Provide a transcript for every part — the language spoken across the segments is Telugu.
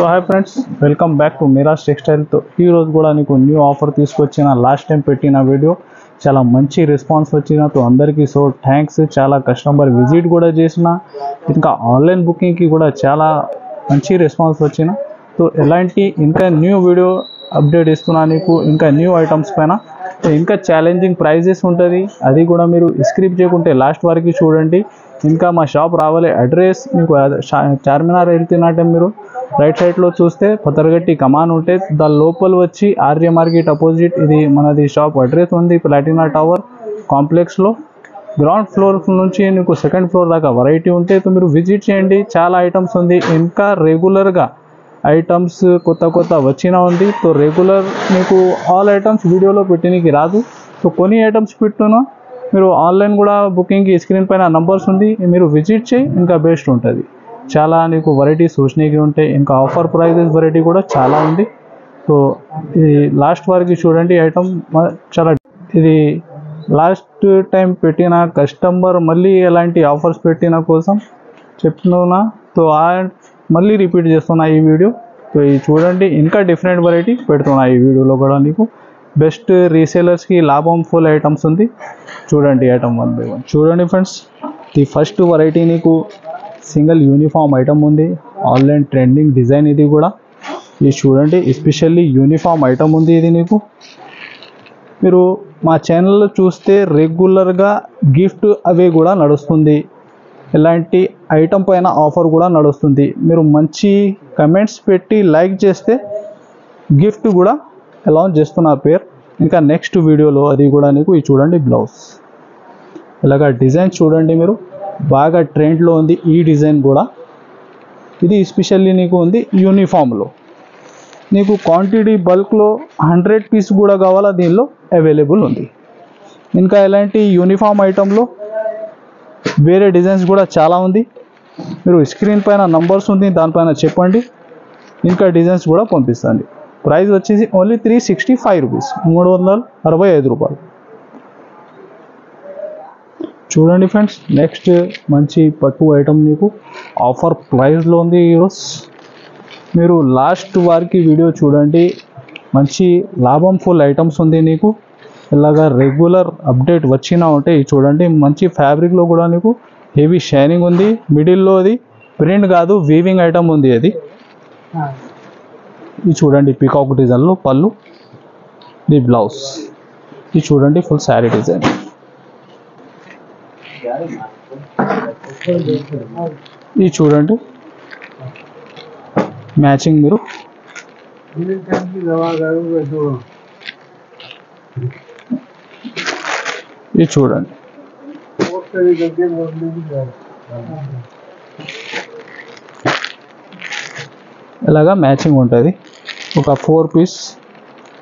Hi friends, welcome back to Miraj టెక్స్టైల్తో ఈరోజు కూడా నీకు న్యూ ఆఫర్ తీసుకొచ్చిన. లాస్ట్ టైం పెట్టిన వీడియో చాలా మంచి రెస్పాన్స్ వచ్చిన అందరికీ. So thanks. చాలా కస్టమర్ విజిట్ కూడా చేసిన, ఇంకా ఆన్లైన్ బుకింగ్కి కూడా చాలా మంచి రెస్పాన్స్ వచ్చిన. సో ఎలాంటి ఇంకా న్యూ వీడియో అప్డేట్ ఇస్తున్నా నీకు, ఇంకా న్యూ ఐటమ్స్ పైన. ఇంకా ఛాలెంజింగ్ ప్రైజెస్ ఉంటుంది, అది కూడా మీరు స్క్రిప్ చేయకుంటే లాస్ట్ వరకు చూడండి. ఇంకా మా షాప్ రావాలి అడ్రస్ మీకు చార్మినార్ వెళ్తున్నట్టే మీరు రైట్ సైడ్లో చూస్తే పతరగట్టి కమాన్ ఉంటే దాని లోపల వచ్చి ఆర్య మార్కెట్ అపోజిట్ ఇది మనది షాప్ అడ్రస్ ఉంది. ప్లాటినా టవర్ కాంప్లెక్స్లో గ్రౌండ్ ఫ్లోర్ నుంచి నీకు సెకండ్ ఫ్లోర్ దాకా వెరైటీ ఉంటే మీరు విజిట్ చేయండి. చాలా ఐటమ్స్ ఉంది, ఇంకా రెగ్యులర్గా ఐటమ్స్ కొత్త వచ్చినా ఉంది. సో రెగ్యులర్ మీకు ఆల్ ఐటమ్స్ వీడియోలో పెట్టడానికి రాదు. సో కొన్ని ఐటమ్స్ పెట్టున్నా మీరు ఆన్లైన్ కూడా బుకింగ్కి స్క్రీన్ పైన నంబర్స్ ఉంది, మీరు విజిట్ చేయి, ఇంకా బెస్ట్ ఉంటుంది. చాలా నీకు వెరైటీస్ చూసినవి ఉంటాయి, ఇంకా ఆఫర్ ప్రైజెస్ వెరైటీ కూడా చాలా ఉంది. సో ఇది లాస్ట్ వరకు చూడండి. ఐటమ్ చాలా ఇది లాస్ట్ టైం పెట్టిన కస్టమర్ మళ్ళీ ఎలాంటి ఆఫర్స్ పెట్టిన కోసం చెప్తున్నా. సో మళ్ళీ రిపీట్ చేస్తున్నా ఈ వీడియో. సో ఇది చూడండి, ఇంకా డిఫరెంట్ వెరైటీ పెడుతున్నా ఈ వీడియోలో కూడా. నీకు బెస్ట్ రీసేలర్స్కి లాభం ఫుల్ ఐటమ్స్ ఉంది. చూడండి ఐటమ్ 1 by 1 చూడండి ఫ్రెండ్స్. ది ఫస్ట్ వెరైటీ నీకు సింగిల్ యూనిఫామ్ ఐటమ్ ఉంది, ఆన్లైన్ ట్రెండింగ్ డిజైన్. ఇది కూడా ఇది చూడండి, ఎస్పెషల్లీ యూనిఫామ్ ఐటమ్ ఉంది. ఇది నీకు మీరు మా ఛానల్లో చూస్తే రెగ్యులర్గా గిఫ్ట్ అవి కూడా నడుస్తుంది. ఇలాంటి ఐటమ్ పైన ఆఫర్ కూడా నడుస్తుంది. మీరు మంచి కమెంట్స్ పెట్టి లైక్ చేస్తే గిఫ్ట్ కూడా అలాంజ్ చేస్తున్న పేరు. ఇంకా నెక్స్ట్ వీడియోలో అది కూడా నీకు ఇది చూడండి, బ్లౌజ్ ఇలాగా డిజైన్ చూడండి. మీరు బాగా ట్రెండ్లో ఉంది ఈ డిజైన్ కూడా. ఇది ఎస్పెషల్లీ నీకు ఉంది యూనిఫామ్లో. నీకు క్వాంటిటీ బల్క్లో 100 పీస్ కూడా కావాలా, దీనిలో అవైలబుల్ ఉంది. ఇంకా ఇలాంటి యూనిఫామ్ ఐటంలో వేరే డిజైన్స్ కూడా చాలా ఉంది. మీరు స్క్రీన్ పైన నంబర్స్ ఉంది, దానిపైన చెప్పండి, ఇంకా డిజైన్స్ కూడా పంపిస్తాండి. ప్రైస్ వచ్చేసి ఓన్లీ 365 రూపీస్, 365 రూపాయలు. చూడండి ఫ్రెండ్స్, నెక్స్ట్ మంచి పట్టు ఐటమ్ నీకు ఆఫర్ ప్రైస్లో ఉంది ఈరోజు. మీరు లాస్ట్ వారికి వీడియో చూడండి, మంచి లాభం ఫుల్ ఐటమ్స్ ఉంది నీకు. ఇలాగా రెగ్యులర్ అప్డేట్ వచ్చినా ఉంటే ఇది చూడండి. మంచి ఫ్యాబ్రిక్లో కూడా నీకు హెవీ షైనింగ్ ఉంది. మిడిల్లో అది ప్రింట్ కాదు, వీవింగ్ ఐటమ్ ఉంది. అది ఇది చూడండి, పీకాక్ డిజైన్లో పళ్ళు, ఇది బ్లౌజ్. ఇది చూడండి ఫుల్ శారీ డిజైన్. ఇది చూడండి మ్యాచింగ్. మీరు ఇది చూడండి, ఇలాగా మ్యాచింగ్ ఉంటుంది. ఒక 4 పీస్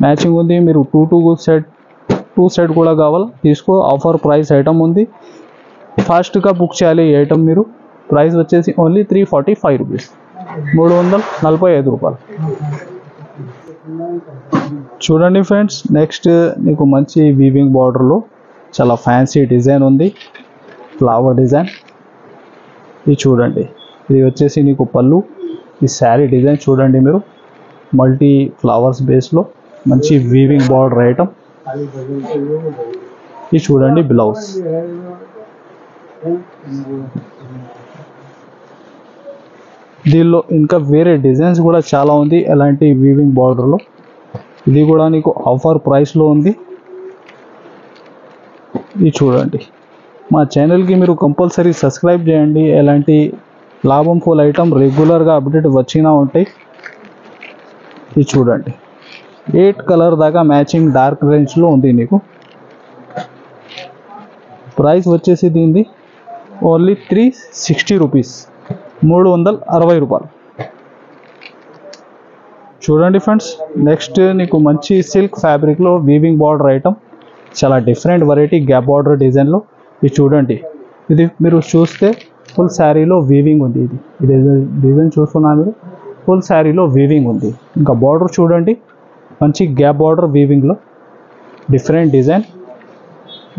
మ్యాచింగ్ ఉంది. మీరు 2 సెట్ కూడా కావాలి తీసుకో. ఆఫర్ ప్రైస్ ఐటమ్ ఉంది, ఫాస్ట్గా బుక్ చేయాలి ఈ ఐటమ్ మీరు. ప్రైస్ వచ్చేసి ఓన్లీ 345 రూపీస్, 345 రూపాయలు. చూడండి ఫ్రెండ్స్, నెక్స్ట్ నీకు మంచి వీవింగ్ బార్డర్లో చాలా ఫ్యాన్సీ డిజైన్ ఉంది, ఫ్లవర్ డిజైన్. ఇది చూడండి, ఇది వచ్చేసి నీకు పళ్ళు. ఈ శారీ డిజైన్ చూడండి మీరు, మల్టీ ఫ్లవర్స్ బేస్లో మంచి వీవింగ్ బార్డర్ ఐటమ్. ఇది చూడండి బ్లౌజ్. దీనిలో ఇంకా వేరే డిజైన్స్ కూడా చాలా ఉంది అలాంటి వీవింగ్ బార్డర్లో. ఇది కూడా నీకు ఆఫర్ ప్రైస్లో ఉంది. ఇది చూడండి, మా ఛానల్కి మీరు కంపల్సరీ సబ్స్క్రైబ్ చేయండి. ఎలాంటి లాభం ఫుల్ ఐటమ్ రెగ్యులర్గా అప్డేట్ వచ్చినా ఉంటాయి. ఇది చూడండి, 8 కలర్ దాకా మ్యాచింగ్ డార్క్ రేంజ్లో ఉంది నీకు. ప్రైస్ వచ్చేసి దీనిది ఓన్లీ 360 రూపీస్, 360 రూపాయలు. చూడండి ఫ్రెండ్స్, నెక్స్ట్ నీకు మంచి సిల్క్ ఫ్యాబ్రిక్లో వీవింగ్ బార్డర్ ఐటమ్, చాలా డిఫరెంట్ వెరైటీ గ్యాప్ బార్డర్ డిజైన్లో. ఇది చూడండి, ఇది మీరు చూస్తే ఫుల్ శారీలో వీవింగ్ ఉంది. ఇది డిజైన్ చూస్తున్నా మీరు, ఫుల్ శారీలో వీవింగ్ ఉంది. ఇంకా బార్డర్ చూడండి, మంచి గ్యాప్ బార్డర్ వీవింగ్లో డిఫరెంట్ డిజైన్.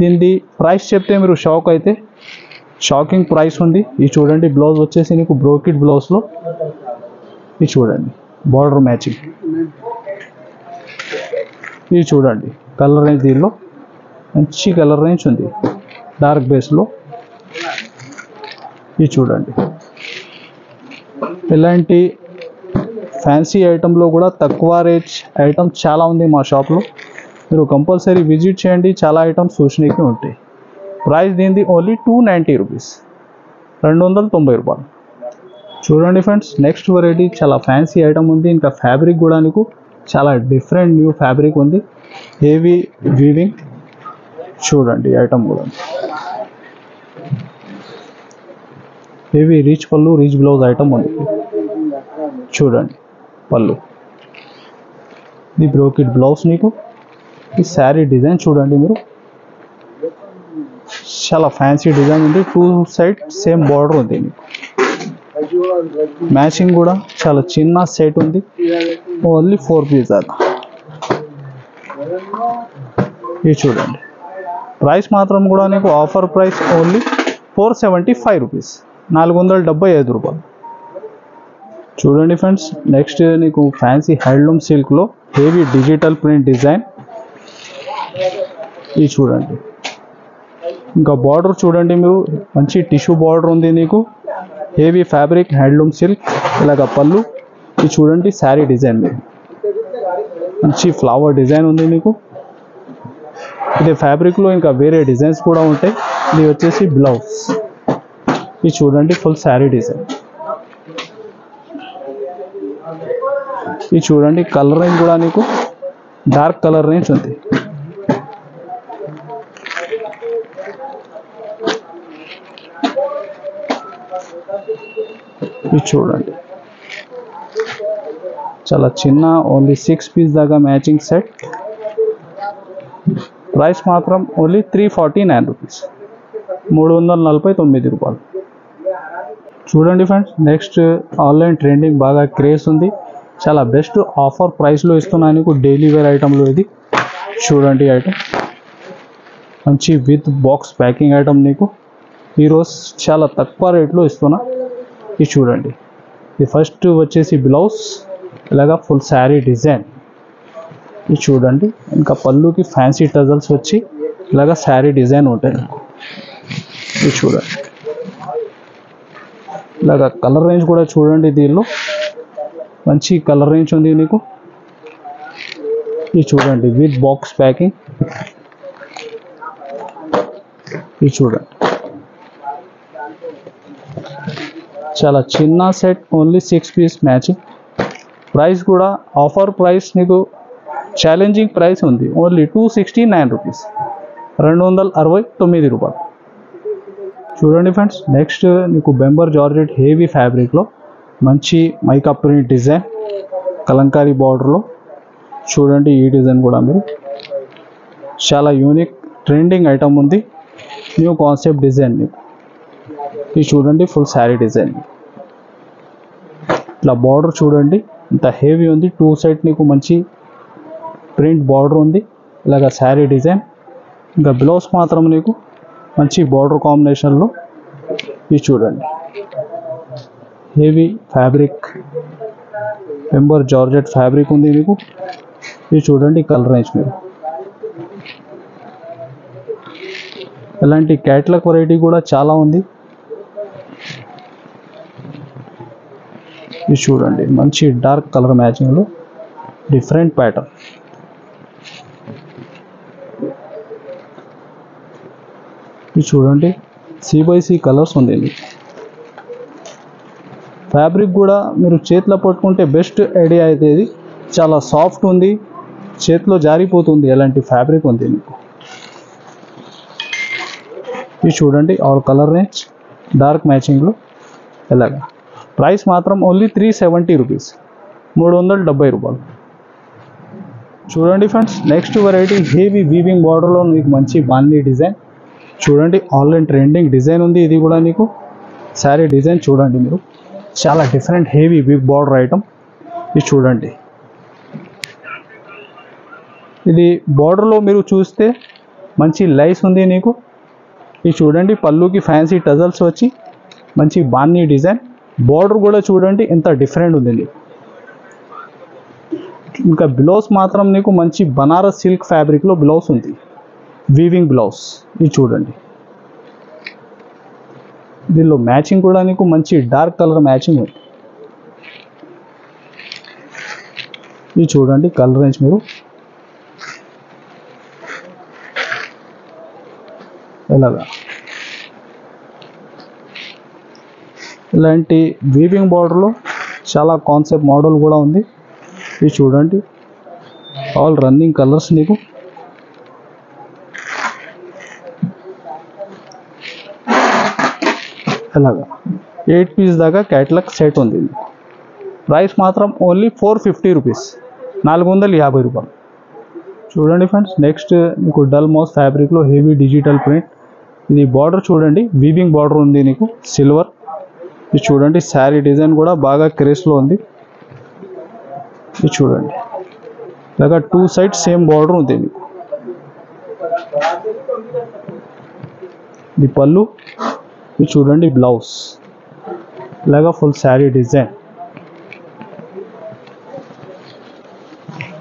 దీనిది ప్రైస్ చెప్తే మీరు షాక్ అయితే, షాకింగ్ ప్రైస్ ఉంది. ఇది చూడండి, బ్లౌజ్ వచ్చేసి నీకు బ్రోకెట్ బ్లౌజ్లో. ఇది చూడండి, బార్డర్ మ్యాచింగ్. ఇది చూడండి కలర్ రేంజ్, దీనిలో మంచి కలర్ రేంజ్ ఉంది డార్క్ బేస్లో. ఇది చూడండి ఇలాంటి ఫ్యాన్సీ ఐటెంలో కూడా తక్కువ రేంజ్ ఐటమ్స్ చాలా ఉంది మా షాప్లో. మీరు కంపల్సరీ విజిట్ చేయండి, చాలా ఐటమ్స్ చూసినకి ఉంటాయి. ప్రైస్ దీనిది ఓన్లీ 290 రూపీస్, 290 రూపాయలు. చూడండి ఫ్రెండ్స్, నెక్స్ట్ వెరైటీ చాలా ఫ్యాన్సీ ఐటమ్ ఉంది. ఇంకా ఫ్యాబ్రిక్ కూడా నీకు చాలా డిఫరెంట్ న్యూ ఫ్యాబ్రిక్ ఉంది, హెవీ వీవింగ్. చూడండి ఐటమ్ కూడా హెవీ రిచ్ పళ్ళు, రిచ్ బ్లౌజ్ ఐటమ్ ఉంది. చూడండి పళ్ళు, ఇది బ్రోకెట్ బ్లౌజ్. నీకు ఈ శారీ డిజైన్ చూడండి మీరు, చాలా ఫ్యాన్సీ డిజైన్ ఉంది. 2 సైడ్ సేమ్ బార్డర్ ఉంది. మీకు మ్యాచింగ్ కూడా చాలా చిన్న సెట్ ఉంది, ఓన్లీ 4 పీస్ అలా. ఇది చూడండి ప్రైస్ మాత్రం కూడా నీకు ఆఫర్ ప్రైస్ ఓన్లీ 475 రూపీస్, 475 రూపాయలు. చూడండి ఫ్రెండ్స్, నెక్స్ట్ నీకు ఫ్యాన్సీ హ్యాండ్లూమ్ సిల్క్లో హెవీ డిజిటల్ ప్రింట్ డిజైన్. ఇది చూడండి ఇంకా బార్డర్ చూడండి మీరు, మంచి టిష్యూ బార్డర్ ఉంది. నీకు హెవీ ఫ్యాబ్రిక్ హ్యాండ్లూమ్ సిల్క్, ఇలాగ పళ్ళు. ఇది చూడండి శారీ డిజైన్ మీద మంచి ఫ్లవర్ డిజైన్ ఉంది. నీకు ఇది ఫ్యాబ్రిక్లో ఇంకా వేరే డిజైన్స్ కూడా ఉంటాయి. ఇది వచ్చేసి బ్లౌజ్. ఇది చూడండి ఫుల్ శారీ డిజైన్. ఇది చూడండి కలర్ రేంజ్ కూడా నీకు డార్క్ కలర్ రేంజ్ ఉంది. ఇది చూడండి చాలా చిన్న, ఓన్లీ 6 పీస్ దాకా మ్యాచింగ్ సెట్. ప్రైస్ మాత్రం ఓన్లీ 349 రూపీస్, 349 రూపాయలు. చూడండి ఫ్రెండ్స్, నెక్స్ట్ ఆన్లైన్ ట్రెండింగ్ బాగా క్రేజ్ ఉంది, చాలా బెస్ట్ ఆఫర్ ప్రైస్లో ఇస్తున్నాను నీకు డైలీ వేర్ ఐటెంలో. ఇది చూడండి ఐటమ్ మంచి విత్ బాక్స్ ప్యాకింగ్ ఐటమ్, నీకు ఈరోజు చాలా తక్కువ రేట్లో ఇస్తున్నా. ఇది చూడండి, ఇది ఫస్ట్ వచ్చేసి బ్లౌజ్, ఇలాగా ఫుల్ శారీ డిజైన్. ఇది చూడండి ఇంకా పళ్ళుకి ఫ్యాన్సీ టజల్స్ వచ్చి ఇలాగా శారీ డిజైన్ ఉంటుంది. ఇది చూడండి ఇలాగా కలర్ రేంజ్ కూడా చూడండి, దీనిలో మంచి కలర్ రేంజ్ ఉంది నీకు. ఇది చూడండి విత్ బాక్స్ ప్యాకింగ్. ఇది చూడండి చాలా చిన్న set, only 6 piece matching. Price కూడా ఆఫర్ ప్రైస్, నీకు ఛాలెంజింగ్ ప్రైస్ ఉంది, ఓన్లీ 269 రూపీస్, 269 రూపాయలు. చూడండి ఫ్రెండ్స్, నెక్స్ట్ నీకు బెంబర్ జార్జెట్ హెవీ ఫ్యాబ్రిక్లో మంచి మైకా ప్రింట్ డిజైన్, కలంకారీ బార్డర్లో. చూడండి ఈ డిజైన్ కూడా మీరు చాలా యూనిక్ ట్రెండింగ్ ఐటమ్ ఉంది, న్యూ కాన్సెప్ట్ డిజైన్. మీకు ఇది చూడండి ఫుల్ శారీ డిజైన్. ఇట్లా బార్డర్ చూడండి ఇంత హెవీ ఉంది, 2 సైడ్ నీకు మంచి ప్రింట్ బార్డర్ ఉంది, ఇలాగ శారీ డిజైన్. ఇంకా బ్లౌజ్ మాత్రం నీకు మంచి బార్డర్ కాంబినేషన్లో. ఇది చూడండి హెవీ ఫ్యాబ్రిక్, బెంబర్ జార్జెట్ ఫ్యాబ్రిక్ ఉంది మీకు. ఇది చూడండి కలర్ రేంజ్ మీరు. ఇలాంటి క్యాట్లాగ్ వెరైటీ కూడా చాలా ఉంది. ఇది చూడండి మంచి డార్క్ కలర్ మ్యాచింగ్లో డిఫరెంట్ ప్యాటర్న్. ఇది చూడండి C/C కలర్స్ ఉంది. ఫ్యాబ్రిక్ కూడా మీరు చేతిలో పట్టుకుంటే బెస్ట్ ఐడియా అయితే, ఇది చాలా సాఫ్ట్ ఉంది, చేతిలో జారిపోతుంది, ఎలాంటి ఫ్యాబ్రిక్ ఉంది మీకు. ఇది చూడండి ఆల్ కలర్ రేంజ్ డార్క్ మ్యాచింగ్లో ఇలాగా. ప్రైస్ మాత్రం ఓన్లీ 370 రూపీస్, 370 రూపాయలు. చూడండి friends, next variety heavy weaving బార్డర్లో మీకు మంచి బాందీ డిజైన్. చూడండి ఆన్లైన్ ట్రెండింగ్ డిజైన్ ఉంది, ఇది కూడా నీకు శారీ డిజైన్. చూడండి మీరు చాలా different heavy big border item. ఇది చూడండి, ఇది బార్డర్లో మీరు చూస్తే మంచి లైస్ ఉంది నీకు. ఇది చూడండి పళ్ళుకి ఫ్యాన్సీ టజల్స్ వచ్చి మంచి బాందీ డిజైన్. బార్డర్ కూడా చూడండి ఎంత డిఫరెంట్ ఉంది నీకు. ఇంకా బ్లౌజ్ మాత్రం నీకు మంచి బనారస్ సిల్క్ ఫ్యాబ్రిక్లో బ్లౌజ్ ఉంది, వీవింగ్ బ్లౌజ్. ఇది చూడండి, దీనిలో మ్యాచింగ్ కూడా నీకు మంచి డార్క్ కలర్ మ్యాచింగ్ ఉంది. ఇది చూడండి కలర్ రేంజ్ మీరు ఎలాగా. ఇలాంటి వీవింగ్ బార్డర్లో చాలా కాన్సెప్ట్ మోడల్ కూడా ఉంది. ఇది చూడండి, ఆల్ రన్నింగ్ కలర్స్ నీకు. అలాగా 8 పీస్ దాకా క్యాటలాగ్ సెట్ ఉంది. ప్రైస్ మాత్రం ఓన్లీ 450 రూపీస్, 450 రూపాయలు. చూడండి ఫ్రెండ్స్, నెక్స్ట్ మీకు డల్ మౌస్ ఫ్యాబ్రిక్లో హెవీ డిజిటల్ ప్రింట్. ఇది బార్డర్ చూడండి, వీవింగ్ బార్డర్ ఉంది నీకు సిల్వర్. ఇది చూడండి, శారీ డిజైన్ కూడా బాగా క్రేస్లో ఉంది. ఇది చూడండి, ఇలాగా 2 సైడ్స్ సేమ్ బార్డర్ ఉంది మీకు. ఇది పళ్ళు. ఇది చూడండి బ్లౌజ్, ఇలాగా full sari design.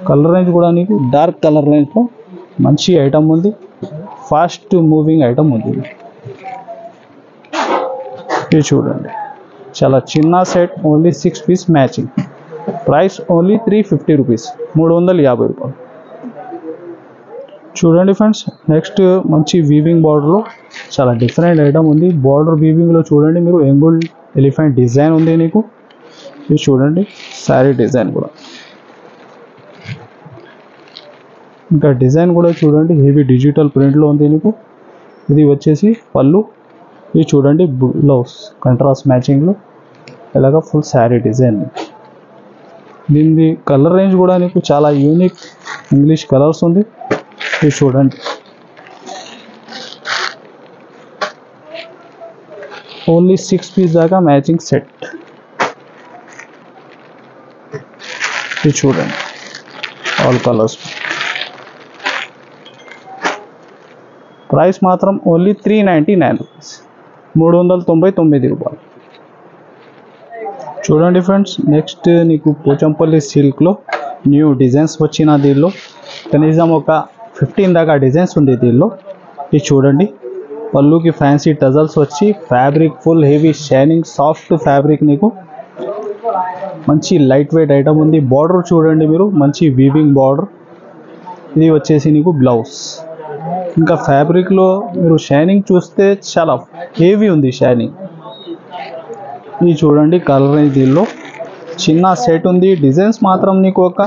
Colour range కూడా నీకు డార్క్ కలర్ రేంజ్లో మంచి ఐటమ్ ఉంది, ఫాస్ట్ మూవింగ్ ఐటమ్ ఉంది. ఇది చూడండి, చాలా చిన్న set, only 6 piece matching. Price only 350 rupees, 350 రూపాయలు. చూడండి ఫ్రెండ్స్, నెక్స్ట్ మంచి వీవింగ్ బార్డర్లో చాలా డిఫరెంట్ ఐటమ్ ఉంది. బార్డర్ వీవింగ్లో చూడండి మీరు ఎంగుల్ ఎలిఫెంట్ డిజైన్ ఉంది నీకు. ఇది చూడండి శారీ డిజైన్ కూడా, ఇంకా డిజైన్ కూడా చూడండి హెవీ డిజిటల్ ప్రింట్లో ఉంది నీకు. ఇది వచ్చేసి పళ్ళు. ఇది చూడండి బ్లౌజ్ కంట్రాస్ట్ మ్యాచింగ్లో, ఇలాగా ఫుల్ శారీ డిజైన్. దీని కలర్ రేంజ్ కూడా నీకు చాలా యూనిక్ ఇంగ్లీష్ కలర్స్ ఉంది. ఇది చూడండి, ఓన్లీ 6 పీస్ దాకా మ్యాచింగ్ సెట్. ఇది చూడండి ఆల్ కలర్స్. ప్రైస్ మాత్రం ఓన్లీ 399 రూపీస్, 399 రూపాయలు. చూడండి ఫ్రెండ్స్, నెక్స్ట్ నీకు పోచంపల్లి సిల్క్లో న్యూ డిజైన్స్ వచ్చిన దీనిలో కనీసం ఒక 15 దాకా డిజైన్స్ ఉంది దీనిలో. ఇది చూడండి, పళ్ళుకి ఫ్యాన్సీ టజల్స్ వచ్చి fabric full heavy shining soft fabric నీకు. మంచి లైట్ వెయిట్ ఐటమ్ ఉంది. బార్డర్ చూడండి మీరు, మంచి వీవింగ్ బార్డర్. ఇది వచ్చేసి నీకు బ్లౌజ్. ఇంకా ఫ్యాబ్రిక్లో మీరు షైనింగ్ చూస్తే చాలా హెవీ ఉంది షైనింగ్. ఇది చూడండి కలర్ రేంజ్ దీనిలో చిన్న సెట్ ఉంది. డిజైన్స్ మాత్రం నీకు ఒక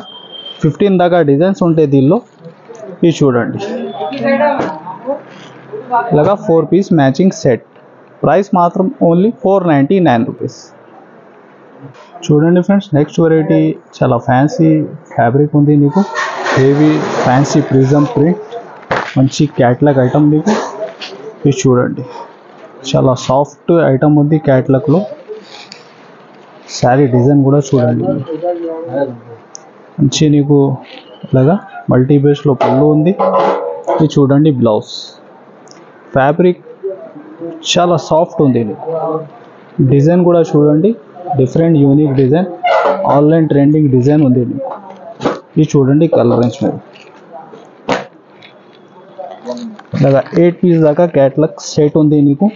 15 దాకా డిజైన్స్ ఉంటాయి దీనిలో. ఇది చూడండి, ఇలాగా 4 పీస్ మ్యాచింగ్ సెట్. ప్రైస్ మాత్రం ఓన్లీ 499 రూపీస్. చూడండి ఫ్రెండ్స్, నెక్స్ట్ వెరైటీ చాలా ఫ్యాన్సీ ఫ్యాబ్రిక్ ఉంది నీకు, హెవీ ఫ్యాన్సీ ప్రిజం ప్రింట్, మంచి క్యాట్లాగ్ ఐటమ్ నీకు. ఇది చూడండి, చాలా సాఫ్ట్ ఐటమ్ ఉంది క్యాట్లాగ్లో. శారీ డిజైన్ కూడా చూడండి, మంచి నీకు ఇలాగా మల్టీ బేస్లో పళ్ళు ఉంది. ఇది చూడండి బ్లౌజ్. ఫ్యాబ్రిక్ చాలా సాఫ్ట్ ఉంది నీకు. డిజైన్ కూడా చూడండి, different unique design, online trending design ఉంది నీకు. ఇది చూడండి కలర్ రేంజ్ మీద, ఇలాగా 8 పీస్ దాకా క్యాట్లాగ్ సెట్ ఉంది నీకు.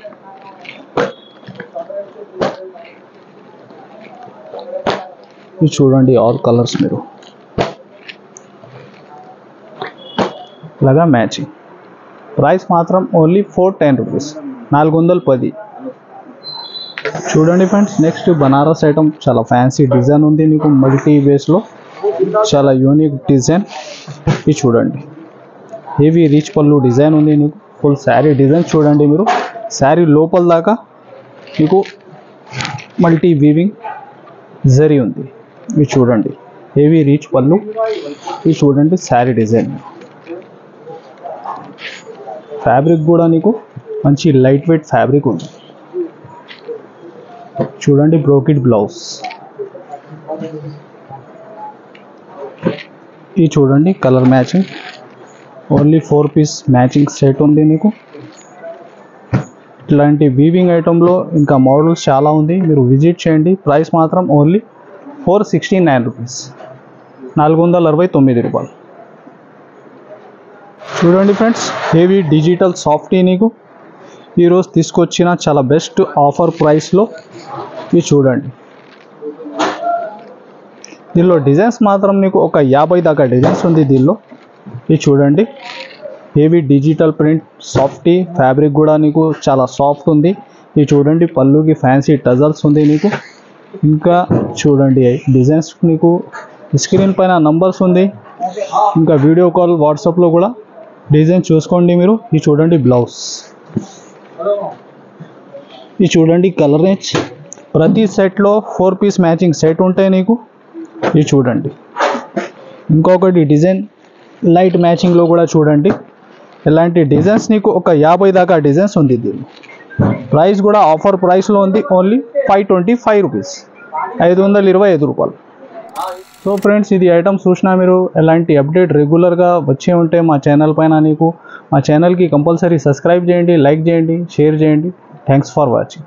ఇది చూడండి ఆల్ కలర్స్ మీరు, ఇలాగా మ్యాచింగ్. ప్రైస్ మాత్రం ఓన్లీ 410 రూపీస్, 410. చూడండి ఫ్రెండ్స్, నెక్స్ట్ బనారస్ ఐటమ్ చాలా ఫ్యాన్సీ డిజైన్ ఉంది నీకు, మల్టీ బేస్లో చాలా యూనిక్ డిజైన్. ఇది చూడండి, హెవీ రిచ్ పళ్ళు డిజైన్ ఉంది నీకు. ఫుల్ శారీ డిజైన్ చూడండి మీరు, శారీ లోపల దాకా మీకు మల్టీ వీవింగ్ జరీ ఉంది. ఇది చూడండి హెవీ రిచ్ పళ్ళు. ఇది చూడండి శారీ డిజైన్. ఫ్యాబ్రిక్ కూడా నీకు మంచి లైట్ వెయిట్ ఫ్యాబ్రిక్ ఉంది. చూడండి బ్రోకెట్ బ్లౌజ్. ఇది చూడండి colour matching, only 4 piece matching set ఉంది నీకు. ఇట్లాంటి వీవింగ్ ఐటెంలో ఇంకా మోడల్స్ చాలా ఉంది, మీరు విజిట్ చేయండి. ప్రైస్ మాత్రం ఓన్లీ 469 రూపీస్. 469 రూపాయలు. చూడండి ఫ్రెండ్స్, హెవీ డిజిటల్ సాఫ్టీ నీకు ఈరోజు తీసుకొచ్చిన చాలా బెస్ట్ ఆఫర్ ప్రైస్లో ఇవి చూడండి. దీనిలో డిజైన్స్ మాత్రం నీకు ఒక 50 దాకా డిజైన్స్ ఉంది దీనిలో. ఇది చూడండి, heavy digital print softy fabric కూడా నీకు చాలా సాఫ్ట్ ఉంది. ఇది చూడండి, పళ్ళుకి ఫ్యాన్సీ టజల్స్ ఉంది నీకు. ఇంకా చూడండి డిజైన్స్ నీకు స్క్రీన్ పైన నంబర్స్ ఉంది. ఇంకా వీడియో కాల్ వాట్సాప్లో కూడా డిజైన్ చూసుకోండి మీరు. ఇది చూడండి బ్లౌజ్, ఇది చూడండి కలర్ రేంజ్. ప్రతి సెట్లో 4 పీస్ మ్యాచింగ్ సెట్ ఉంటాయి నీకు. ఇది చూడండి, ఇంకొకటి డిజైన్ లైట్ మ్యాచింగ్లో కూడా చూడండి. ఇలాంటి డిజైన్స్ నీకు ఒక 50 దాకా డిజైన్స్ ఉంది దీన్ని. ప్రైస్ కూడా ఆఫర్ ప్రైస్లో ఉంది, ఓన్లీ 525 రూపీస్, 525 రూపాయలు. సో ఫ్రెండ్స్, ఇది ఐటమ్ చూసినా మీరు ఎలాంటి అప్డేట్ రెగ్యులర్గా వచ్చే ఉంటే మా ఛానల్ పైన నీకు మా ఛానల్కి కంపల్సరీ సబ్స్క్రైబ్ చేయండి, లైక్ చేయండి, షేర్ చేయండి. Thanks for watching.